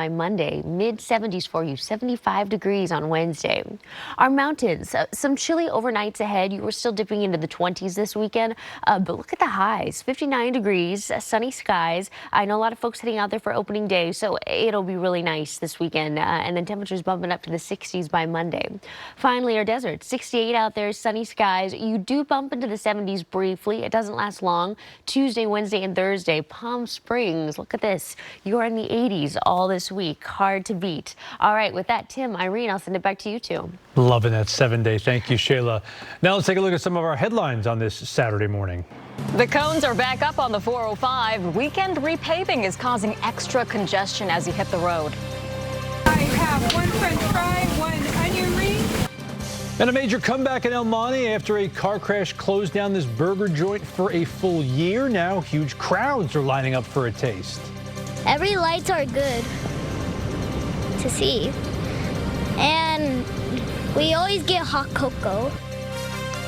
By Monday, mid-70s for you, 75 degrees on Wednesday. Our mountains, some chilly overnights ahead. You were still dipping into the 20s this weekend, but look at the highs, 59 degrees, sunny skies. I know a lot of folks heading out there for opening day, so it'll be really nice this weekend, and then temperatures bumping up to the 60s by Monday. Finally, our desert, 68 out there, sunny skies. You do bump into the 70s briefly. It doesn't last long. Tuesday, Wednesday, and Thursday, Palm Springs, look at this. You're in the 80s all this week. Hard to beat. All right, with that, Tim, Irene, I'll send it back to you two. Loving that 7-day. Thank you, Shayla. Now let's take a look at some of our headlines on this Saturday morning. The cones are back up on the 405. Weekend repaving is causing extra congestion as you hit the road. I have one french fry, one onion ring. And a major comeback in El Monte after a car crash closed down this burger joint for a full year. Now huge crowds are lining up for a taste. Every lights are good to see, and we always get hot cocoa.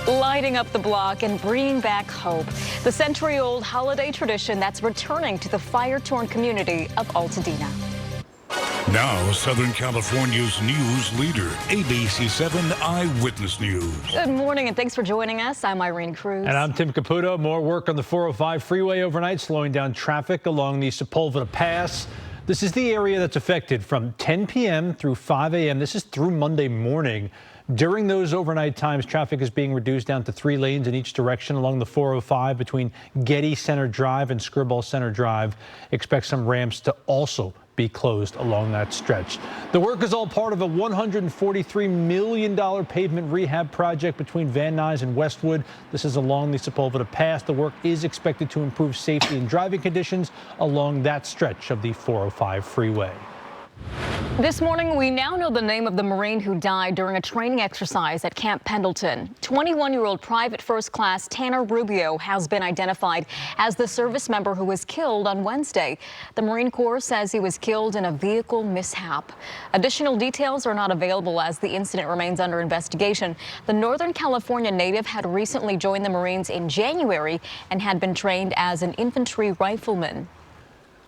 Lighting up the block and bringing back hope. The century-old holiday tradition that's returning to the fire-torn community of Altadena. Now, Southern California's news leader, ABC 7 Eyewitness News. Good morning and thanks for joining us. I'm Irene Cruz. And I'm Tim Caputo. More work on the 405 freeway overnight, slowing down traffic along the Sepulveda Pass. This is the area that's affected from 10 p.m. through 5 a.m. This is through Monday morning. During those overnight times, traffic is being reduced down to 3 lanes in each direction along the 405 between Getty Center Drive and Skirball Center Drive. Expect some ramps to also be closed along that stretch. The work is all part of a $143 million pavement rehab project between Van Nuys and Westwood. This is along the Sepulveda Pass. The work is expected to improve safety and driving conditions along that stretch of the 405 freeway. This morning, we now know the name of the Marine who died during a training exercise at Camp Pendleton. 21-year-old Private First Class Tanner Rubio has been identified as the service member who was killed on Wednesday. The Marine Corps says he was killed in a vehicle mishap. Additional details are not available as the incident remains under investigation. The Northern California native had recently joined the Marines in January and had been trained as an infantry rifleman.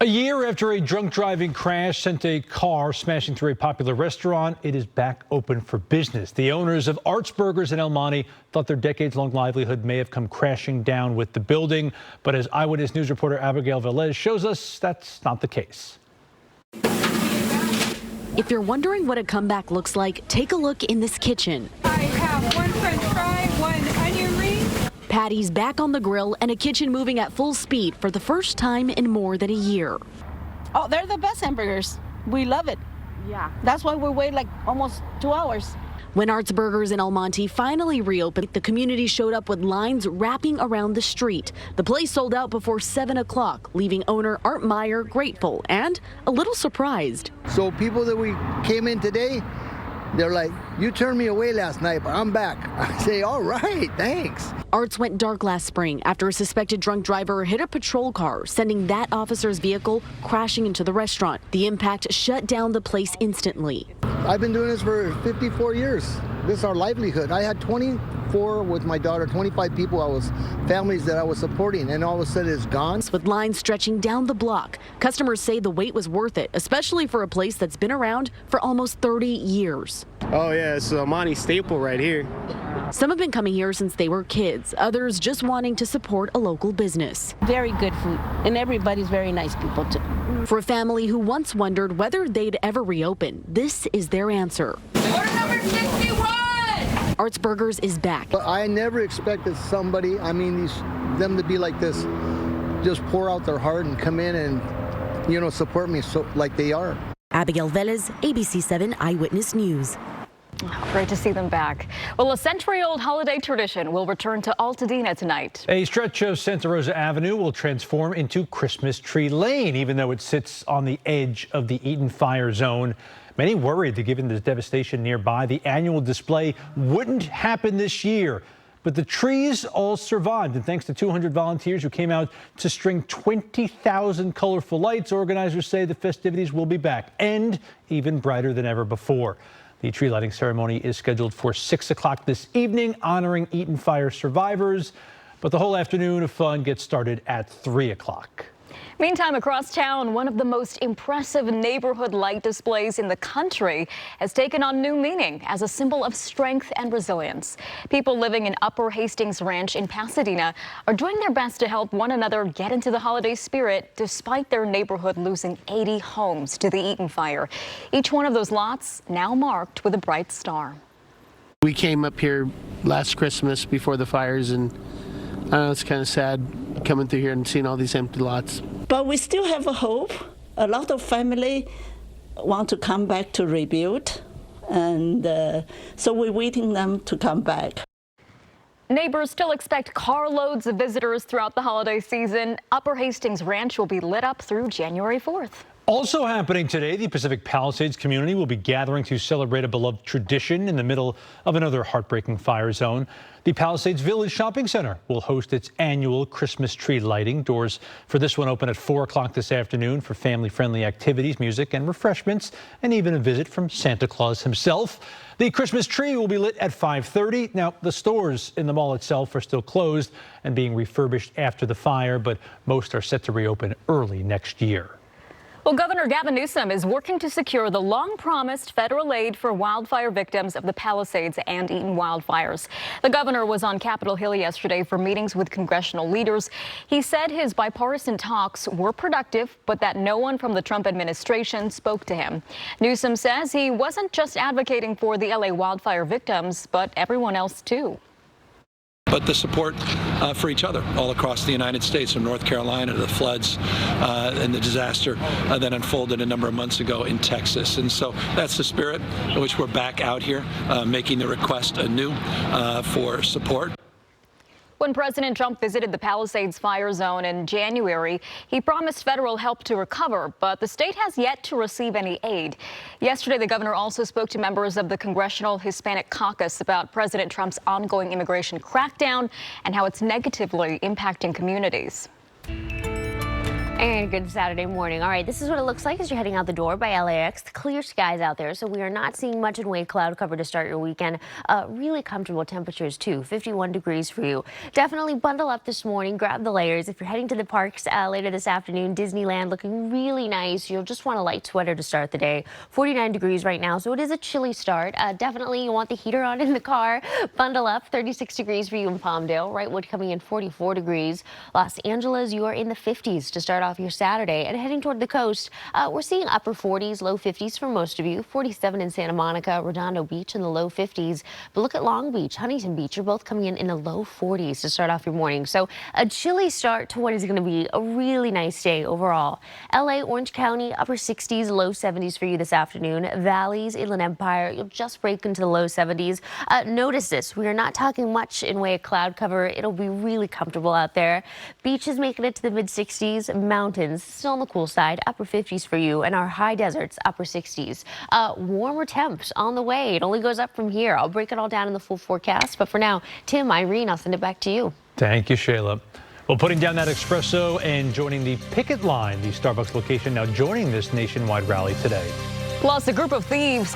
A year after a drunk driving crash sent a car smashing through a popular restaurant, it is back open for business. The owners of Arts Burgers in El Monte thought their decades-long livelihood may have come crashing down with the building. But as Eyewitness News reporter Abigail Velez shows us, that's not the case. If you're wondering what a comeback looks like, take a look in this kitchen. I have one french fry, one onion ring. Patties back on the grill and a kitchen moving at full speed for the first time in more than a year. Oh, they're the best hamburgers. We love it. Yeah. That's why we wait like almost 2 hours. When Arts Burgers in El Monte finally reopened, the community showed up with lines wrapping around the street. The place sold out before 7 o'clock, leaving owner Art Meyer grateful and a little surprised. So people that we came in today, they're like, you turned me away last night, but I'm back. I say, all right, thanks. Arts went dark last spring after a suspected drunk driver hit a patrol car, sending that officer's vehicle crashing into the restaurant. The impact shut down the place instantly. I've been doing this for 54 years. This is our livelihood. I had 24 with my daughter, 25 people families that I was supporting, and all of a sudden it's gone. With lines stretching down the block, customers say the wait was worth it, especially for a place that's been around for almost 30 years. Oh yeah, it's a Monty staple right here. Some have been coming here since they were kids, others just wanting to support a local business. Very good food, and everybody's very nice people too. For a family who once wondered whether they'd ever reopen, this is their answer. Order number 61! Arts Burgers is back. But I never expected somebody, them to be like this, just pour out their heart and come in and, support me so like they are. Abigail Velez, ABC 7 Eyewitness News. Oh, great to see them back. Well, a century-old holiday tradition will return to Altadena tonight. A stretch of Santa Rosa Avenue will transform into Christmas Tree Lane, even though it sits on the edge of the Eaton Fire Zone. Many worried that given the devastation nearby, the annual display wouldn't happen this year. But the trees all survived, and thanks to 200 volunteers who came out to string 20,000 colorful lights, organizers say the festivities will be back and even brighter than ever before. The tree lighting ceremony is scheduled for 6 o'clock this evening, honoring Eaton Fire survivors. But the whole afternoon of fun gets started at 3 o'clock. Meantime, across town, one of the most impressive neighborhood light displays in the country has taken on new meaning as a symbol of strength and resilience. People living in Upper Hastings Ranch in Pasadena are doing their best to help one another get into the holiday spirit despite their neighborhood losing 80 homes to the Eaton fire. Each one of those lots now marked with a bright star. We came up here last Christmas before the fires, and I know it's kind of sad coming through here and seeing all these empty lots. But we still have a hope. A lot of family want to come back to rebuild, and so we're waiting them to come back. Neighbors still expect carloads of visitors throughout the holiday season. Upper Hastings Ranch will be lit up through January 4th. Also happening today, the Pacific Palisades community will be gathering to celebrate a beloved tradition in the middle of another heartbreaking fire zone. The Palisades Village Shopping Center will host its annual Christmas tree lighting. Doors for this one open at 4 o'clock this afternoon for family-friendly activities, music and refreshments, and even a visit from Santa Claus himself. The Christmas tree will be lit at 5:30. Now, the stores in the mall itself are still closed and being refurbished after the fire, but most are set to reopen early next year. Well, Governor Gavin Newsom is working to secure the long-promised federal aid for wildfire victims of the Palisades and Eaton wildfires. The governor was on Capitol Hill yesterday for meetings with congressional leaders. He said his bipartisan talks were productive, but that no one from the Trump administration spoke to him. Newsom says he wasn't just advocating for the LA wildfire victims, but everyone else too. But the support for each other all across the United States, from North Carolina to the floods and the disaster that unfolded a number of months ago in Texas. And so that's the spirit in which we're back out here making the request anew for support. When President Trump visited the Palisades fire zone in January, he promised federal help to recover, but the state has yet to receive any aid. Yesterday, the governor also spoke to members of the Congressional Hispanic Caucus about President Trump's ongoing immigration crackdown and how it's negatively impacting communities. And good Saturday morning. All right, this is what it looks like as you're heading out the door by LAX. Clear skies out there, so we are not seeing much in way of cloud cover to start your weekend. Really comfortable temperatures too, 51 degrees for you. Definitely bundle up this morning, grab the layers. If you're heading to the parks later this afternoon, Disneyland looking really nice. You'll just want a light sweater to start the day. 49 degrees right now, so it is a chilly start. Definitely you want the heater on in the car. Bundle up, 36 degrees for you in Palmdale. Wrightwood coming in 44 degrees. Los Angeles, you are in the 50s to start off your Saturday, and heading toward the coast, we're seeing upper 40s, low 50s for most of you. 47 in Santa Monica, Redondo Beach in the low 50s. But look at Long Beach, Huntington Beach, you're both coming in the low 40s to start off your morning. So a chilly start to what is going to be a really nice day overall. LA, Orange County, upper 60s, low 70s for you this afternoon. Valleys, Inland Empire, you'll just break into the low 70s. Notice this, we are not talking much in way of cloud cover. It'll be really comfortable out there. Beaches making it to the mid 60s. Mountains still on the cool side, upper 50s for you, and our high deserts, upper 60s. Warmer temps on the way. It only goes up from here. I'll break it all down in the full forecast, but for now, Tim, Irene, I'll send it back to you. Thank you, Shayla. Well, putting down that espresso and joining the picket line, the Starbucks location now joining this nationwide rally today. Plus, a group of thieves